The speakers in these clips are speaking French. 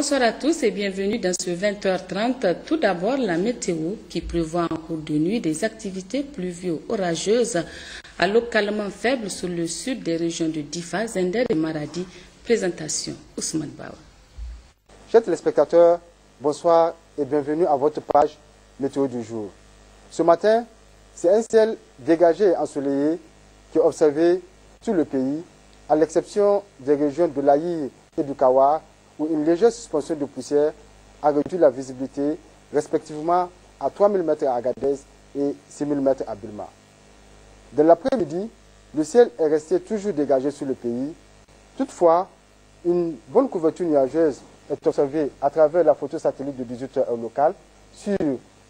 Bonsoir à tous et bienvenue dans ce 20h30. Tout d'abord, la météo qui prévoit en cours de nuit des activités pluvio-orageuses à localement faibles sur le sud des régions de Difa, Zender et Maradi. Présentation, Ousmane Bawa. Chers téléspectateurs, bonsoir et bienvenue à votre page météo du jour. Ce matin, c'est un ciel dégagé et ensoleillé qui est observé sur le pays, à l'exception des régions de l'Aïr et du Kawa, où une légère suspension de poussière a réduit la visibilité respectivement à 3000 m à Agadez et 6000 m à Bilma. Dans l'après-midi, le ciel est resté toujours dégagé sur le pays. Toutefois, une bonne couverture nuageuse est observée à travers la photo satellite de 18h heure locale sur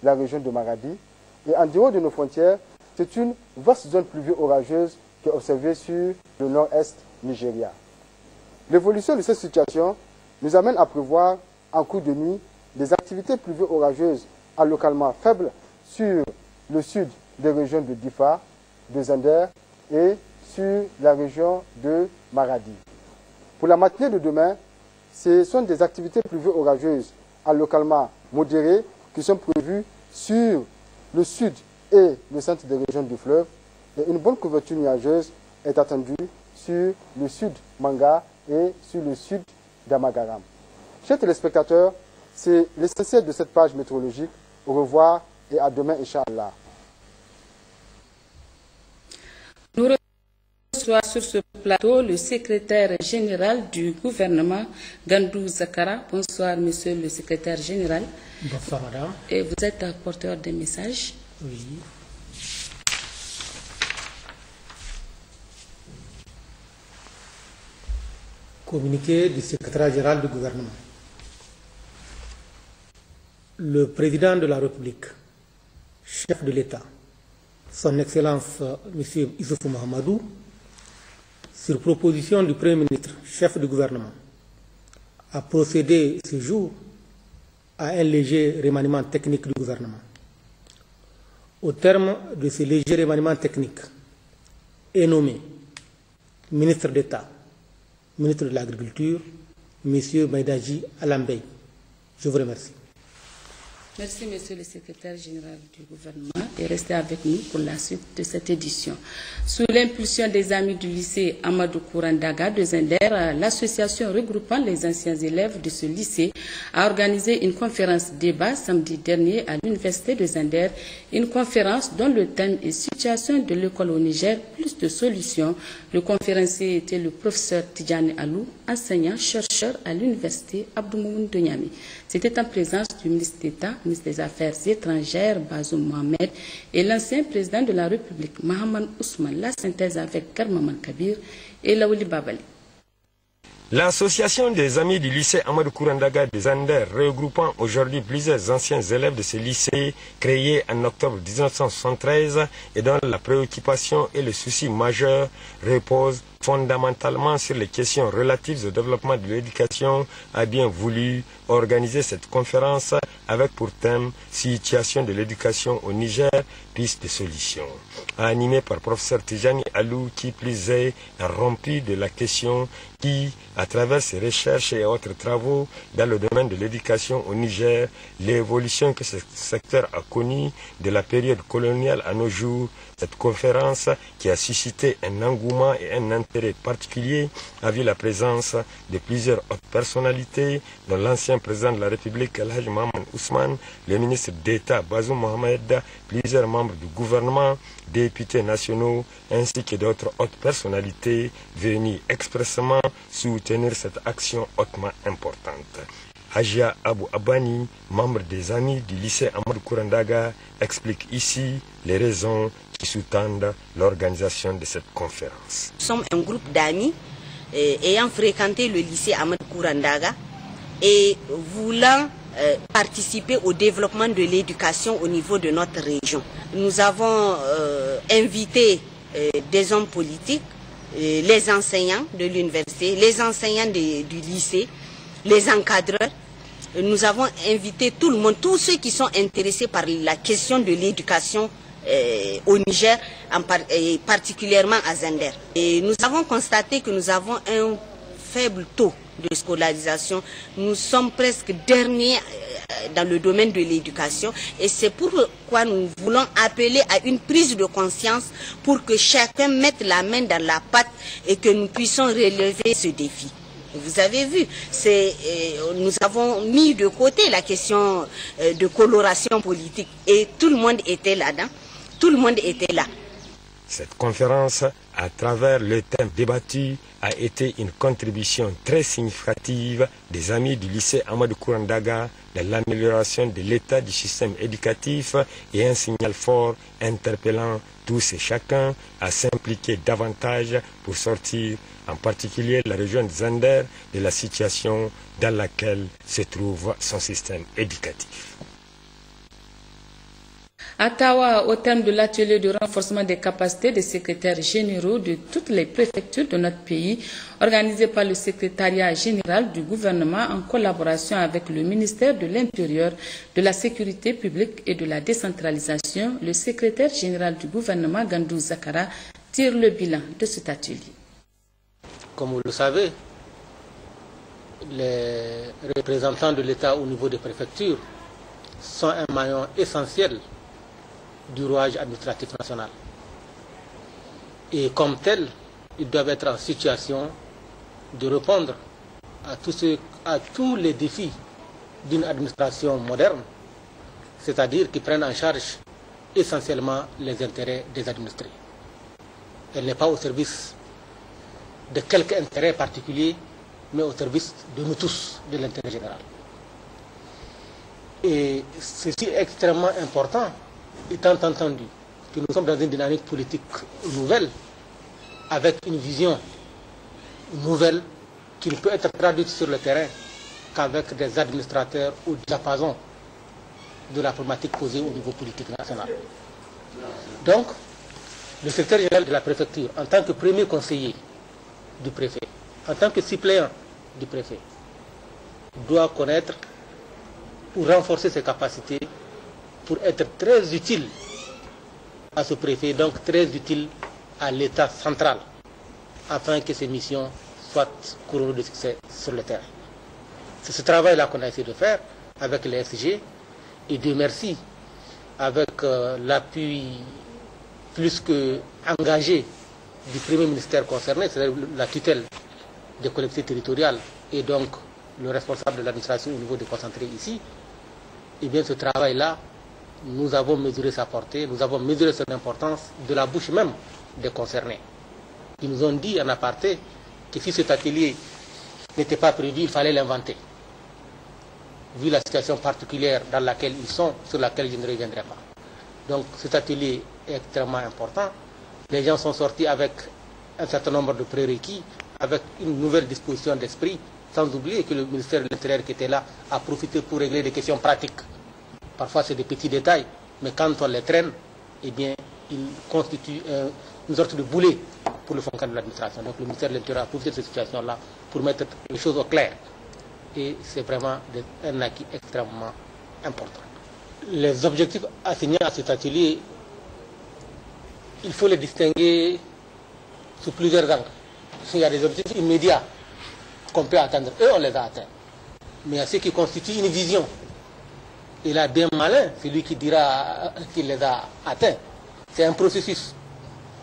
la région de Maradi. Et en dehors de nos frontières, c'est une vaste zone pluvio-orageuse qui est observée sur le nord-est Nigeria. L'évolution de cette situation nous amène à prévoir en cours de nuit des activités pluvio-orageuses à localement faibles sur le sud des régions de Difa, de Zender et sur la région de Maradi. Pour la matinée de demain, ce sont des activités pluvio-orageuses à localement modérées qui sont prévues sur le sud et le centre des régions du fleuve. Et une bonne couverture nuageuse est attendue sur le sud Manga et sur le sud d'Amagaram. Chers téléspectateurs, c'est l'essentiel de cette page météorologique. Au revoir et à demain, Inch'Allah. Nous recevons sur ce plateau le secrétaire général du gouvernement, Gandou Zakara. Bonsoir, monsieur le secrétaire général. Bonsoir, madame. Et vous êtes porteur de messages. Oui. Communiqué du secrétaire général du gouvernement. Le président de la République, chef de l'État, son Excellence M. Issoufou Mahamadou, sur proposition du Premier ministre, chef du gouvernement, a procédé ce jour à un léger remaniement technique du gouvernement. Au terme de ce léger remaniement technique, est nommé ministre d'État, ministre de l'Agriculture, M. Maïdaji Alambey. Je vous remercie. Merci, monsieur le secrétaire général du gouvernement, et restez avec nous pour la suite de cette édition. Sous l'impulsion des amis du lycée Amadou Kourandaga de Zender, l'association regroupant les anciens élèves de ce lycée a organisé une conférence débat samedi dernier à l'université de Zender, une conférence dont le thème est Situation de l'école au Niger, plus de solutions. Le conférencier était le professeur Tidjane Alou, enseignant-chercheur à l'université Abdoumoun de Niamey. C'était en présence du ministre d'État, ministre des Affaires étrangères, Bazoum Mohamed, et l'ancien président de la République, Mahaman Ousmane. La synthèse avec Karmaman Kabir et Laouli Babali. L'association des amis du lycée Amadou Kourandaga de Zander, regroupant aujourd'hui plusieurs anciens élèves de ce lycée, créé en octobre 1973 et dont la préoccupation et le souci majeur reposent fondamentalement sur les questions relatives au développement de l'éducation, a bien voulu organiser cette conférence avec pour thème Situation de l'éducation au Niger, piste de solutions. Animé par professeur Tidjane Alou, qui plus est rempli de la question qui, à travers ses recherches et autres travaux dans le domaine de l'éducation au Niger, l'évolution que ce secteur a connue de la période coloniale à nos jours, cette conférence qui a suscité un engouement et un intérêt particulier a vu la présence de plusieurs hautes personnalités, dont l'ancien président de la République, Elhaj Mahaman Ousmane, le ministre d'État, Bazoum Mohamed, plusieurs membres du gouvernement, députés nationaux, ainsi que d'autres hautes personnalités venues expressément soutenir cette action hautement importante. Hajia Abou Abani, membre des amis du lycée Amadou Kourandaga, explique ici les raisons qui sous-tendent l'organisation de cette conférence. Nous sommes un groupe d'amis ayant fréquenté le lycée Amadou Kourandaga et voulant participer au développement de l'éducation au niveau de notre région. Nous avons invité des hommes politiques, les enseignants de l'université, les enseignants du lycée, les encadreurs. Nous avons invité tout le monde, tous ceux qui sont intéressés par la question de l'éducation au Niger, et particulièrement à Zender. Et nous avons constaté que nous avons un faible taux de scolarisation. Nous sommes presque derniers dans le domaine de l'éducation et c'est pourquoi nous voulons appeler à une prise de conscience pour que chacun mette la main dans la pâte et que nous puissions relever ce défi. Vous avez vu, nous avons mis de côté la question de coloration politique et tout le monde était là-dedans, tout le monde était là. Cette conférence, à travers le thème débattu, a été une contribution très significative des amis du lycée Amadou Kourandaga dans l'amélioration de l'état du système éducatif et un signal fort interpellant tous et chacun à s'impliquer davantage pour sortir, en particulier la région de Zander, de la situation dans laquelle se trouve son système éducatif. À Tawa, au terme de l'atelier de renforcement des capacités des secrétaires généraux de toutes les préfectures de notre pays, organisé par le secrétariat général du gouvernement en collaboration avec le ministère de l'Intérieur, de la Sécurité publique et de la décentralisation, le secrétaire général du gouvernement, Gandou Zakara, tire le bilan de cet atelier. Comme vous le savez, les représentants de l'État au niveau des préfectures sont un maillon essentiel du rouage administratif national. Et comme tel, ils doivent être en situation de répondre à tous les défis d'une administration moderne, c'est-à-dire qui prennent en charge essentiellement les intérêts des administrés. Elle n'est pas au service de quelque intérêt particulier, mais au service de nous tous, de l'intérêt général. Et ceci est extrêmement important, étant entendu que nous sommes dans une dynamique politique nouvelle, avec une vision nouvelle qui ne peut être traduite sur le terrain qu'avec des administrateurs au diapason de la problématique posée au niveau politique national. Donc, le secrétaire général de la préfecture, en tant que premier conseiller du préfet, en tant que suppléant du préfet, doit connaître ou renforcer ses capacités pour être très utile à ce préfet, donc très utile à l'État central, afin que ces missions soient couronnées de succès sur le terrain. C'est ce travail-là qu'on a essayé de faire avec les FCG, et Dieu merci, avec l'appui plus que engagé du premier ministère concerné, c'est-à-dire la tutelle des collectivités territoriales et donc le responsable de l'administration au niveau déconcentré ici. Et bien ce travail-là, nous avons mesuré sa portée, nous avons mesuré son importance de la bouche même des concernés. Ils nous ont dit en aparté que si cet atelier n'était pas prévu, il fallait l'inventer. Vu la situation particulière dans laquelle ils sont, sur laquelle je ne reviendrai pas. Donc cet atelier est extrêmement important. Les gens sont sortis avec un certain nombre de prérequis, avec une nouvelle disposition d'esprit, sans oublier que le ministère de l'Intérieur qui était là a profité pour régler des questions pratiques. Parfois c'est des petits détails, mais quand on les traîne, eh bien, ils constituent une sorte de boulet pour le fonctionnement de l'administration. Donc le ministère de l'Intérieur a profité de cette situation-là pour mettre les choses au clair. Et c'est vraiment un acquis extrêmement important. Les objectifs assignés à cet atelier, il faut les distinguer sous plusieurs angles. Il y a des objectifs immédiats qu'on peut atteindre. Eux, on les a atteints. Mais il y a ceux qui constituent une vision. Et là, bien malin, c'est lui qui dira qu'il les a atteints. C'est un processus.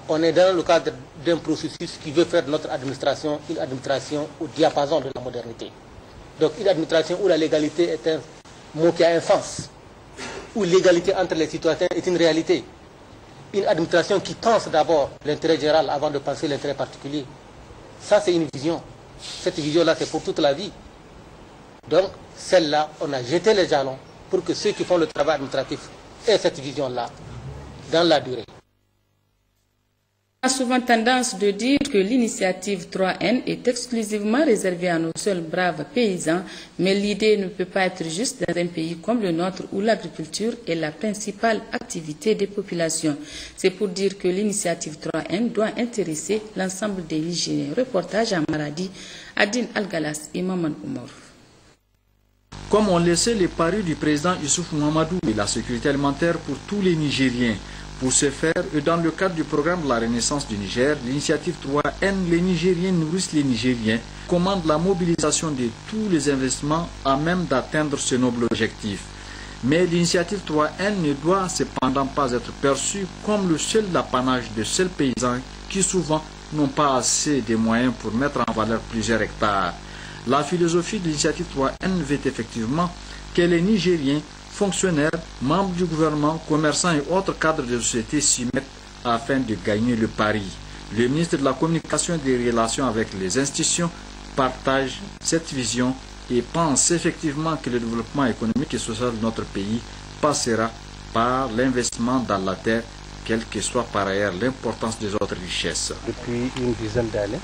On est dans le cadre d'un processus qui veut faire de notre administration une administration au diapason de la modernité. Donc une administration où la légalité est un mot qui a un sens, où l'égalité entre les citoyens est une réalité. Une administration qui pense d'abord l'intérêt général avant de penser l'intérêt particulier. Ça, c'est une vision. Cette vision-là, c'est pour toute la vie. Donc, celle-là, on a jeté les jalons pour que ceux qui font le travail administratif aient cette vision-là dans la durée. On a souvent tendance de dire que l'initiative 3N est exclusivement réservée à nos seuls braves paysans, mais l'idée ne peut pas être juste dans un pays comme le nôtre où l'agriculture est la principale activité des populations. C'est pour dire que l'initiative 3N doit intéresser l'ensemble des Nigériens. Reportage à Maradi, Adine Algalas et Maman Oumar. Comme on le sait, les paris du président Issoufou Mahamadou et la sécurité alimentaire pour tous les Nigériens Pour ce faire, et dans le cadre du programme de la Renaissance du Niger, l'initiative 3N, les Nigériens nourrissent les Nigériens, commande la mobilisation de tous les investissements à même d'atteindre ce noble objectif. Mais l'initiative 3N ne doit cependant pas être perçue comme le seul apanage de seuls paysans qui souvent n'ont pas assez de moyens pour mettre en valeur plusieurs hectares. La philosophie de l'initiative 3N veut effectivement que les Nigériens, fonctionnaires, membres du gouvernement, commerçants et autres cadres de société s'y mettent afin de gagner le pari. Le ministre de la Communication et des Relations avec les institutions partage cette vision et pense effectivement que le développement économique et social de notre pays passera par l'investissement dans la terre, quelle que soit par ailleurs l'importance des autres richesses. Depuis une dizaine d'années,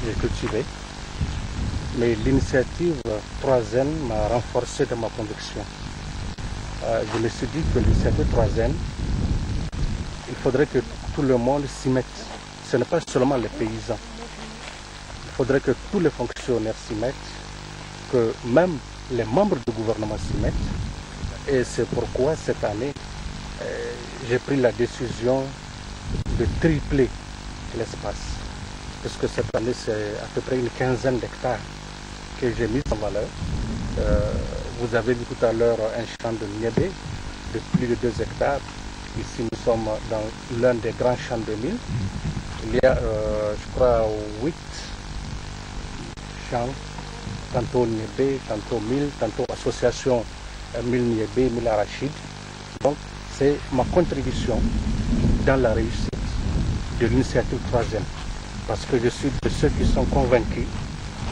j'ai cultivé, mais l'initiative 3N m'a renforcé dans ma conviction. Je me suis dit que l'initiative 3N, il faudrait que tout le monde s'y mette. Ce n'est pas seulement les paysans. Il faudrait que tous les fonctionnaires s'y mettent, que même les membres du gouvernement s'y mettent. Et c'est pourquoi cette année, j'ai pris la décision de tripler l'espace. Puisque cette année, c'est à peu près une quinzaine d'hectares que j'ai mis en valeur. Vous avez vu tout à l'heure un champ de niébé de plus de 2 hectares. Ici, nous sommes dans l'un des grands champs de mil. Il y a, je crois, 8 champs, tantôt niébé, tantôt mil, tantôt association mil niébé, mil arachide. Donc, c'est ma contribution dans la réussite de l'initiative 3N. Parce que je suis de ceux qui sont convaincus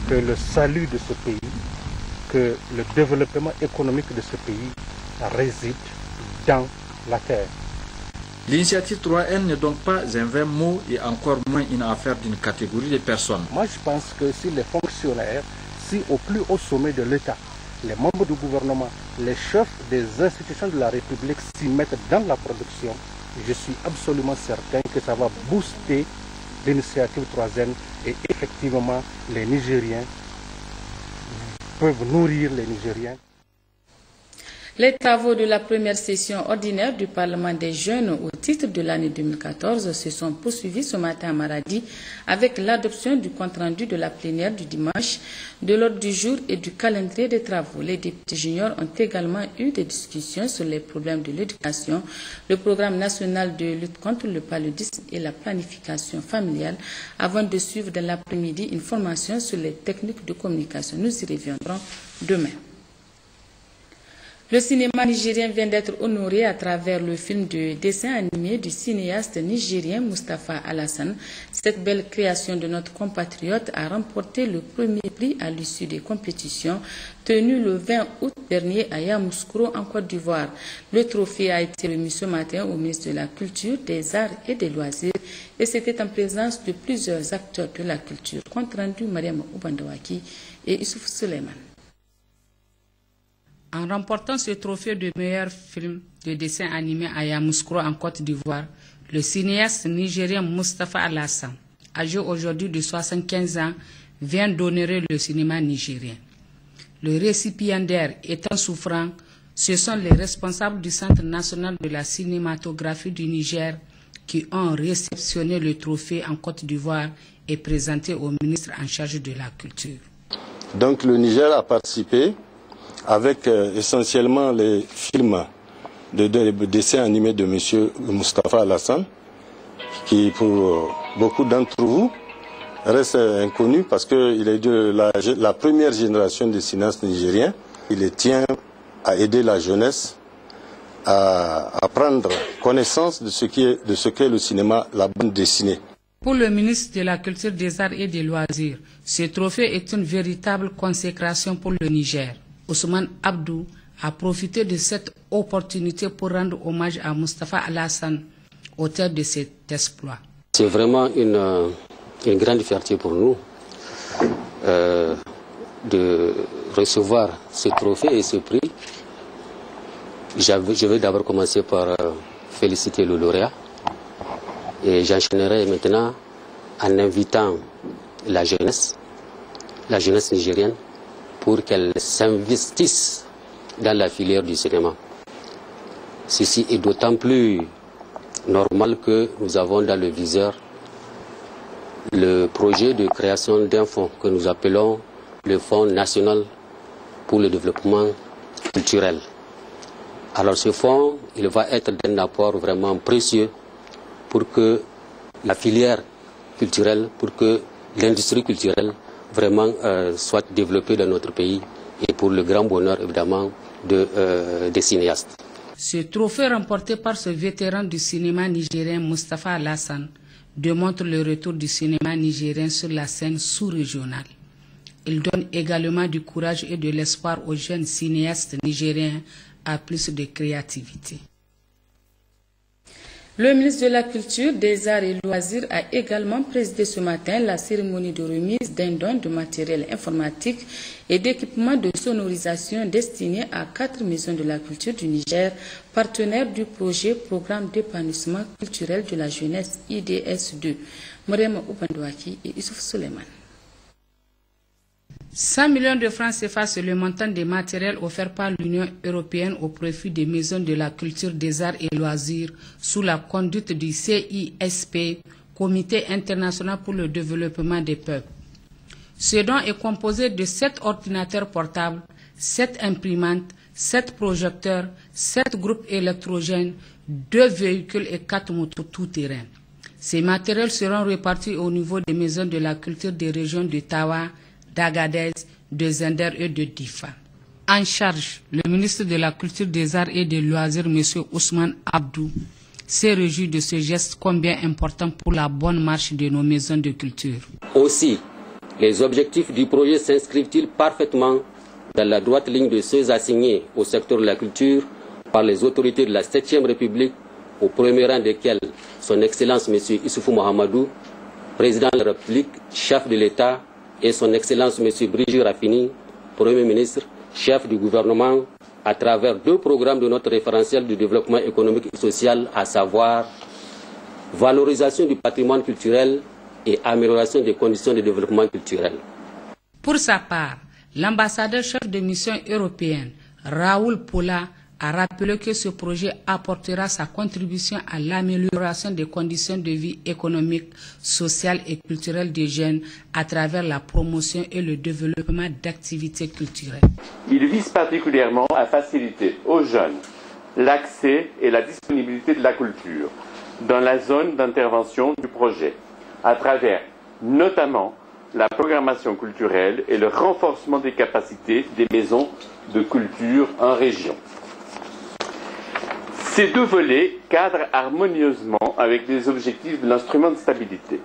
que le salut de ce pays, que le développement économique de ce pays réside dans la terre. L'initiative 3N n'est donc pas un vain mot et encore moins une affaire d'une catégorie de personnes. Moi, je pense que si les fonctionnaires, si au plus haut sommet de l'État, les membres du gouvernement, les chefs des institutions de la République s'y mettent dans la production, je suis absolument certain que ça va booster l'initiative 3N et effectivement les Nigériens peuvent nourrir les Nigériens. Les travaux de la première session ordinaire du Parlement des jeunes au titre de l'année 2014 se sont poursuivis ce matin à Maradi avec l'adoption du compte-rendu de la plénière du dimanche, de l'ordre du jour et du calendrier des travaux. Les députés juniors ont également eu des discussions sur les problèmes de l'éducation, le programme national de lutte contre le paludisme et la planification familiale avant de suivre dans l'après-midi une formation sur les techniques de communication. Nous y reviendrons demain. Le cinéma nigérien vient d'être honoré à travers le film de dessin animé du cinéaste nigérien Mustapha Alassane. Cette belle création de notre compatriote a remporté le premier prix à l'issue des compétitions tenues le 20 août dernier à Yamoussoukro en Côte d'Ivoire. Le trophée a été remis ce matin au ministre de la Culture, des Arts et des Loisirs et c'était en présence de plusieurs acteurs de la culture. Compte rendu Mariam Oubandawaki et Issouf Suleiman. En remportant ce trophée de meilleur film de dessin animé à Yamoussoukro en Côte d'Ivoire, le cinéaste nigérien Mustapha Alassane, âgé aujourd'hui de 75 ans, vient d'honorer le cinéma nigérien. Le récipiendaire étant souffrant, ce sont les responsables du Centre national de la cinématographie du Niger qui ont réceptionné le trophée en Côte d'Ivoire et présenté au ministre en charge de la culture. Donc le Niger a participé avec essentiellement les films de dessins animés de M. Mustapha Alassane, qui pour beaucoup d'entre vous reste inconnu parce qu'il est de la première génération de cinéastes nigériens. Il tient à aider la jeunesse à prendre connaissance de ce qu'est le cinéma, la bande dessinée. Pour le ministre de la Culture, des Arts et des Loisirs, ce trophée est une véritable consécration pour le Niger. Ousmane Abdou a profité de cette opportunité pour rendre hommage à Mustapha Alassane, auteur de cet exploit. C'est vraiment une grande fierté pour nous de recevoir ce trophée et ce prix. Je vais d'abord commencer par féliciter le lauréat et j'enchaînerai maintenant en invitant la jeunesse nigérienne pour qu'elle s'investisse dans la filière du cinéma. Ceci est d'autant plus normal que nous avons dans le viseur le projet de création d'un fonds que nous appelons le Fonds national pour le développement culturel. Alors ce fonds, il va être d'un apport vraiment précieux pour que la filière culturelle, pour que l'industrie culturelle vraiment soit développée dans notre pays et pour le grand bonheur évidemment des cinéastes. Ce trophée remporté par ce vétéran du cinéma nigérien Moustapha Alassane démontre le retour du cinéma nigérien sur la scène sous-régionale. Il donne également du courage et de l'espoir aux jeunes cinéastes nigériens à plus de créativité. Le ministre de la Culture, des Arts et Loisirs a également présidé ce matin la cérémonie de remise d'un don de matériel informatique et d'équipements de sonorisation destinés à 4 maisons de la culture du Niger, partenaires du projet Programme d'épanouissement culturel de la jeunesse IDS2, Morema Oupandouaki et Youssouf Suleiman. 100 millions de francs CFA, c'est le montant des matériels offerts par l'Union européenne au profit des maisons de la culture, des arts et loisirs sous la conduite du CISP, Comité international pour le développement des peuples. Ce don est composé de 7 ordinateurs portables, 7 imprimantes, 7 projecteurs, 7 groupes électrogènes, 2 véhicules et 4 motos tout-terrain. Ces matériels seront répartis au niveau des maisons de la culture des régions de Tawa, d'Agadez, de Zender et de Difa. En charge, le ministre de la Culture, des Arts et des Loisirs, M. Ousmane Abdou, s'est réjoui de ce geste combien important pour la bonne marche de nos maisons de culture. Aussi, les objectifs du projet s'inscrivent-ils parfaitement dans la droite ligne de ceux assignés au secteur de la culture par les autorités de la 7e République, au premier rang desquels son Excellence M. Issoufou Mahamadou, président de la République, chef de l'État, et son Excellence M. Brigitte Raffini, Premier ministre, chef du gouvernement, à travers 2 programmes de notre référentiel de développement économique et social, à savoir valorisation du patrimoine culturel et amélioration des conditions de développement culturel. Pour sa part, l'ambassadeur chef de mission européenne, Raoul Pola, a rappelé que ce projet apportera sa contribution à l'amélioration des conditions de vie économique, sociale et culturelle des jeunes à travers la promotion et le développement d'activités culturelles. Il vise particulièrement à faciliter aux jeunes l'accès et la disponibilité de la culture dans la zone d'intervention du projet, à travers notamment la programmation culturelle et le renforcement des capacités des maisons de culture en région. Ces 2 volets cadrent harmonieusement avec les objectifs de l'instrument de stabilité.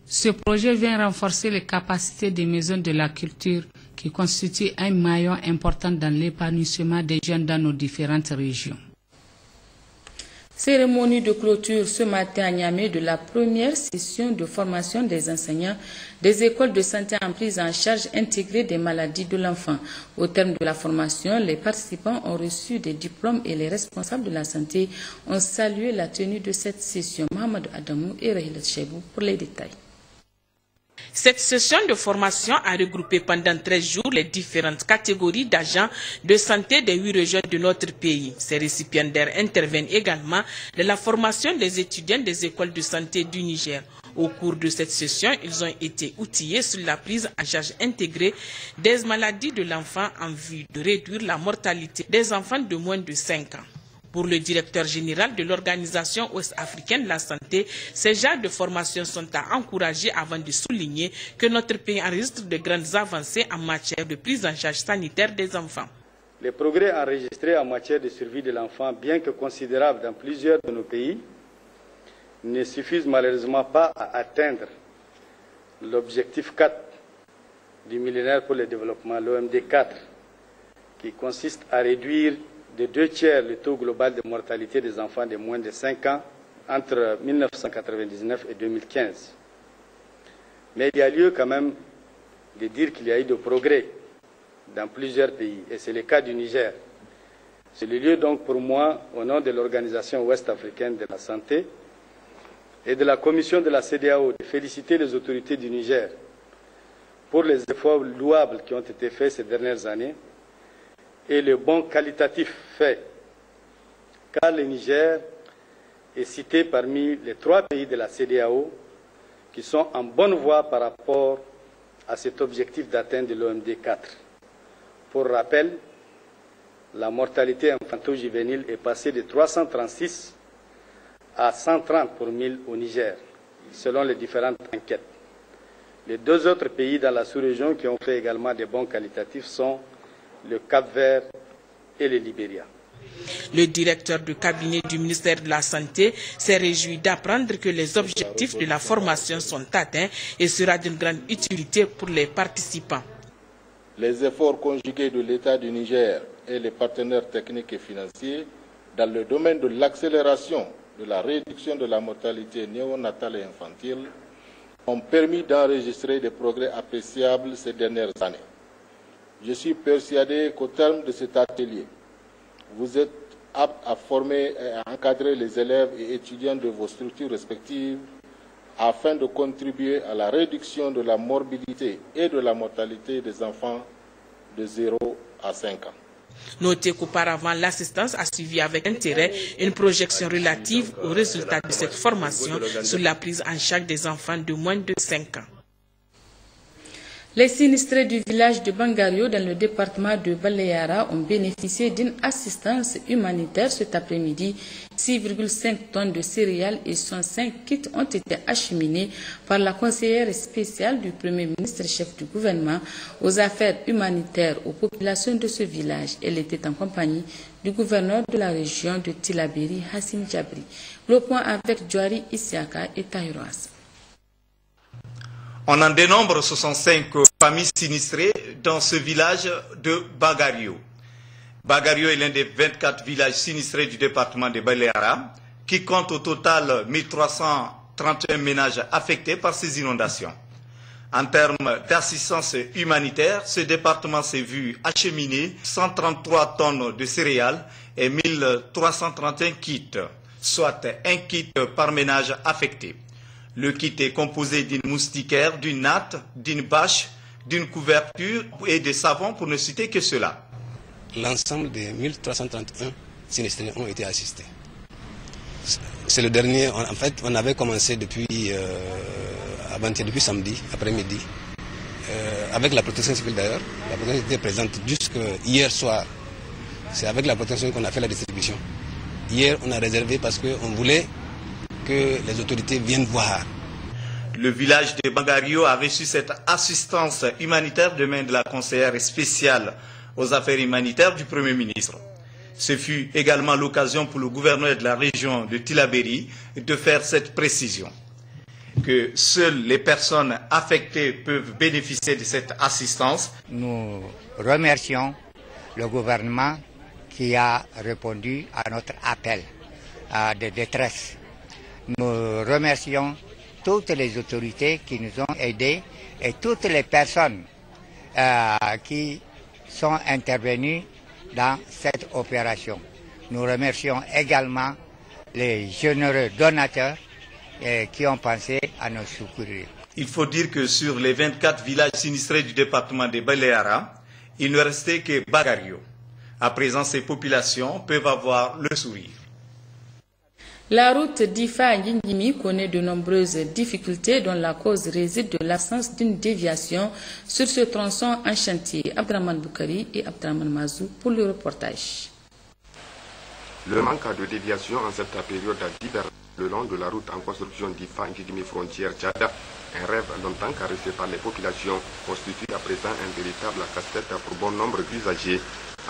Ce projet vient renforcer les capacités des maisons de la culture qui constituent un maillon important dans l'épanouissement des jeunes dans nos différentes régions. Cérémonie de clôture ce matin à Niamey de la première session de formation des enseignants des écoles de santé en prise en charge intégrée des maladies de l'enfant. Au terme de la formation, les participants ont reçu des diplômes et les responsables de la santé ont salué la tenue de cette session. Mohamed Adamou et Rahila Chebou pour les détails. Cette session de formation a regroupé pendant 13 jours les différentes catégories d'agents de santé des 8 régions de notre pays. Ces récipiendaires interviennent également de la formation des étudiants des écoles de santé du Niger. Au cours de cette session, ils ont été outillés sur la prise en charge intégrée des maladies de l'enfant en vue de réduire la mortalité des enfants de moins de 5 ans. Pour le directeur général de l'Organisation ouest-africaine de la santé, ces genres de formations sont à encourager avant de souligner que notre pays enregistre de grandes avancées en matière de prise en charge sanitaire des enfants. Les progrès enregistrés en matière de survie de l'enfant, bien que considérables dans plusieurs de nos pays, ne suffisent malheureusement pas à atteindre l'objectif 4 du millénaire pour le développement, l'OMD 4, qui consiste à réduire de 2 tiers le taux global de mortalité des enfants de moins de 5 ans entre 1999 et 2015. Mais il y a lieu quand même de dire qu'il y a eu de progrès dans plusieurs pays, et c'est le cas du Niger. C'est le lieu donc pour moi, au nom de l'Organisation ouest-africaine de la santé et de la commission de la CEDEAO, de féliciter les autorités du Niger pour les efforts louables qui ont été faits ces dernières années et le bon qualitatif fait, car le Niger est cité parmi les 3 pays de la CEDEAO qui sont en bonne voie par rapport à cet objectif d'atteindre l'OMD 4. Pour rappel, la mortalité infanto-juvénile est passée de 336 à 130 pour 1000 au Niger, selon les différentes enquêtes. Les 2 autres pays dans la sous-région qui ont fait également des bons qualitatifs sont le Cap-Vert et le Libéria. Le directeur du cabinet du ministère de la Santé s'est réjoui d'apprendre que les objectifs de la formation sont atteints et sera d'une grande utilité pour les participants. Les efforts conjugués de l'État du Niger et les partenaires techniques et financiers dans le domaine de l'accélération de la réduction de la mortalité néonatale et infantile ont permis d'enregistrer des progrès appréciables ces dernières années. Je suis persuadé qu'au terme de cet atelier, vous êtes aptes à former et à encadrer les élèves et étudiants de vos structures respectives afin de contribuer à la réduction de la morbidité et de la mortalité des enfants de 0 à 5 ans. Notez qu'auparavant, l'assistance a suivi avec intérêt une projection relative aux résultats de cette formation sur la prise en charge des enfants de moins de 5 ans. Les sinistrés du village de Bangario dans le département de Balayara ont bénéficié d'une assistance humanitaire cet après-midi. 6,5 tonnes de céréales et 105 kits ont été acheminés par la conseillère spéciale du Premier ministre chef du gouvernement aux affaires humanitaires aux populations de ce village. Elle était en compagnie du gouverneur de la région de Tillabéri, Hassim Djabri. Le point avec Djouari Isiaka et Tahiroas. On en dénombre 65 familles sinistrées dans ce village de Bagario. Bagario est l'un des 24 villages sinistrés du département de Balayara, qui compte au total 1331 ménages affectés par ces inondations. En termes d'assistance humanitaire, ce département s'est vu acheminer 133 tonnes de céréales et 1331 kits, soit un kit par ménage affecté. Le kit est composé d'une moustiquaire, d'une natte, d'une bâche, d'une couverture et de savon, pour ne citer que cela. L'ensemble des 1331 sinistrés ont été assistés. C'est le dernier. En fait, on avait commencé depuis depuis samedi après-midi, avec la protection civile d'ailleurs. La protection était présente jusqu'à hier soir. C'est avec la protection qu'on a fait la distribution. Hier, on a réservé parce qu'on voulait que les autorités viennent voir. Le village de Bangario a reçu cette assistance humanitaire de main de la conseillère spéciale aux affaires humanitaires du Premier ministre. Ce fut également l'occasion pour le gouverneur de la région de Tillabéri de faire cette précision, que seules les personnes affectées peuvent bénéficier de cette assistance. Nous remercions le gouvernement qui a répondu à notre appel de détresse. Nous remercions toutes les autorités qui nous ont aidés et toutes les personnes qui sont intervenues dans cette opération. Nous remercions également les généreux donateurs qui ont pensé à nous secourir. Il faut dire que sur les 24 villages sinistrés du département de Balayara, il ne restait que Bagario. À présent, ces populations peuvent avoir le sourire. La route d'Ifa à Ngingimi connaît de nombreuses difficultés dont la cause réside de l'absence d'une déviation sur ce tronçon en chantier. Abdraman Boukari et Abdraman Mazou pour le reportage. Le manque de déviation en cette période d'hiver le long de la route en construction d'Ifa Ngingimi frontière Tchad, un rêve longtemps caressé par les populations, constitue à présent un véritable casse-tête pour bon nombre d'usagers,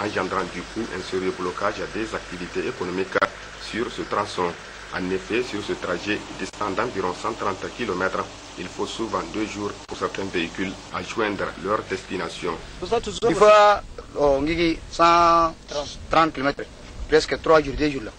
engendrant du coup un sérieux blocage des activités économiques sur ce tronçon. En effet, sur ce trajet distant d'environ 130 km, il faut souvent 2 jours pour certains véhicules à joindre leur destination. Il faut 130 km, presque 3 jours, 2 jours là.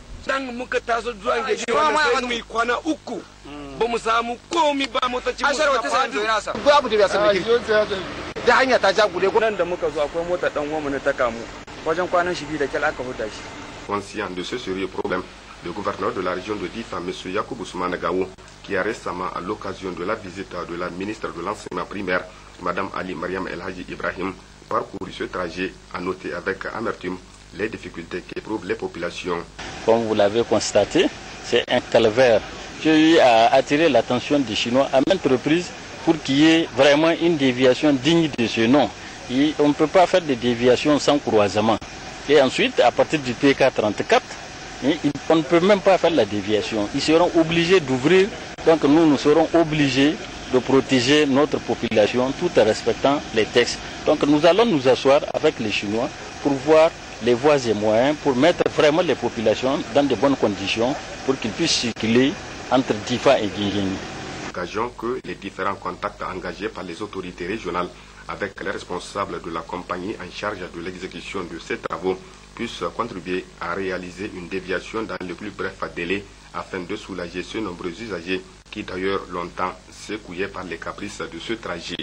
Conscient de ce sérieux problème, le gouverneur de la région de Difa, M. Yacoub Ousmane Gaou, qui a récemment, à l'occasion de la visite de la ministre de l'enseignement primaire, Mme Ali Mariam El Hadji Ibrahim, parcouru ce trajet, a noté avec amertume les difficultés qu'éprouvent les populations. Comme vous l'avez constaté, c'est un calvaire. J'ai eu à attirer l'attention des Chinois à maintes reprises pour qu'il y ait vraiment une déviation digne de ce nom. Et on ne peut pas faire des déviations sans croisement. Et ensuite, à partir du PK 34, on ne peut même pas faire la déviation. Ils seront obligés d'ouvrir, donc nous serons obligés de protéger notre population tout en respectant les textes. Donc nous allons nous asseoir avec les Chinois pour voir les voies et moyens, pour mettre vraiment les populations dans de bonnes conditions pour qu'ils puissent circuler entre Difa et Guinguigne. Occasion que les différents contacts engagés par les autorités régionales avec les responsables de la compagnie en charge de l'exécution de ces travaux puissent contribuer à réaliser une déviation dans le plus bref délai afin de soulager ces nombreux usagers qui d'ailleurs longtemps s'écouillaient par les caprices de ce trajet.